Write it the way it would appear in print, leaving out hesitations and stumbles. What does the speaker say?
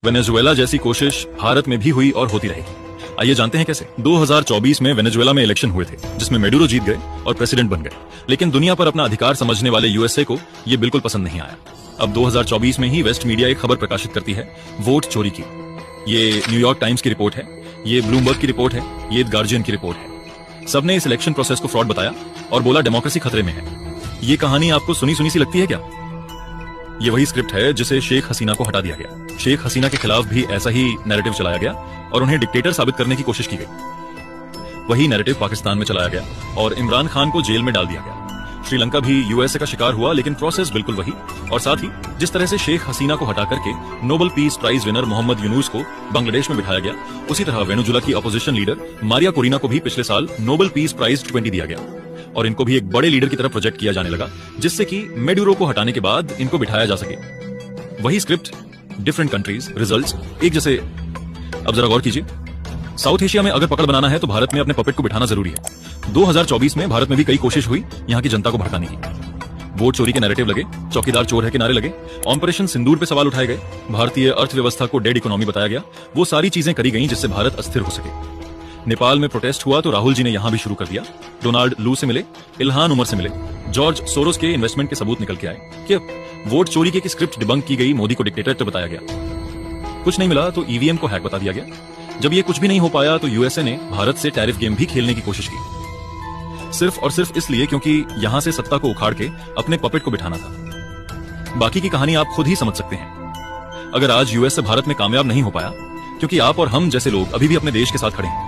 Venezuela जैसी कोशिश भारत में भी हुई और होती रहेगी। आइए जानते हैं कैसे। 2024 में वेनेजुएला में इलेक्शन हुए थे जिसमें मेडुरो जीत गए और प्रेसिडेंट बन गए, लेकिन दुनिया पर अपना अधिकार समझने वाले यूएसए को यह बिल्कुल पसंद नहीं आया। अब 2024 में ही वेस्ट मीडिया एक खबर प्रकाशित करती है वोट चोरी की। ये न्यूयॉर्क टाइम्स की रिपोर्ट है, ये ब्लूमबर्ग की रिपोर्ट है, ये गार्जियन की रिपोर्ट है। सबने इस इलेक्शन प्रोसेस को फ्रॉड बताया और बोला डेमोक्रेसी खतरे में है। ये कहानी आपको सुनी सुनी सी लगती है क्या? ये वही स्क्रिप्ट है जिसे शेख हसीना को हटा दिया गया। शेख हसीना के खिलाफ भी ऐसा ही नैरेटिव चलाया गया और उन्हें डिक्टेटर साबित करने की कोशिश की गई। वही नैरेटिव पाकिस्तान में चलाया गया और इमरान खान को जेल में डाल दिया गया। श्रीलंका भी यूएसए का शिकार हुआ, लेकिन प्रोसेस बिल्कुल वही। और साथ ही जिस तरह से शेख हसीना को हटा करके Nobel peace prize winner Mohammad Yunus को बांग्लादेश में बिठाया गया, उसी तरह वेनेजुएला की अपोजिशन लीडर मारिया कोरिना को भी पिछले साल नोबेल पीस प्राइज 20 दिया गया और इनको भी एक बड़े लीडर की तरफ प्रोजेक्ट किया जाने लगा, जिससे कि मेडुरो को हटाने के बाद इनको बिठाया जा सके। वही स्क्रिप्ट, डिफरेंट कंट्रीज, रिजल्ट्स एक जैसे। अब जरा गौर कीजिए, साउथ एशिया में अगर पकड़ बनाना है तो भारत में अपने पपेट को बिठाना जरूरी है। 2024 में भारत में भी कई कोशिश हुई यहाँ की जनता को भड़काने की। वोट चोरी के नैरेटिव लगे, चौकीदार चोर है के नारे लगे, ऑपरेशन सिंदूर पे सवाल उठाए गए, भारतीय अर्थव्यवस्था को डेड इकोनॉमी बताया गया। वो सारी चीजें करी गई जिससे भारत अस्थिर हो सके। नेपाल में प्रोटेस्ट हुआ तो राहुल जी ने यहां भी शुरू कर दिया। डोनाल्ड लू से मिले, इल्हान उमर से मिले, जॉर्ज सोरोस के इन्वेस्टमेंट के सबूत निकल के आए कि वोट चोरी की स्क्रिप्ट डिबंक की गई, मोदी को डिक्टेटर बताया गया। कुछ नहीं मिला तो ईवीएम को हैक बता दिया गया। जब ये कुछ भी नहीं हो पाया तो यूएसए ने भारत से टैरिफ गेम भी खेलने की कोशिश की, सिर्फ और सिर्फ इसलिए क्योंकि यहां से सत्ता को उखाड़ के अपने पपेट को बिठाना था। बाकी की कहानी आप खुद ही समझ सकते हैं। अगर आज यूएसए भारत में कामयाब नहीं हो पाया क्योंकि आप और हम जैसे लोग अभी भी अपने देश के साथ खड़े हैं,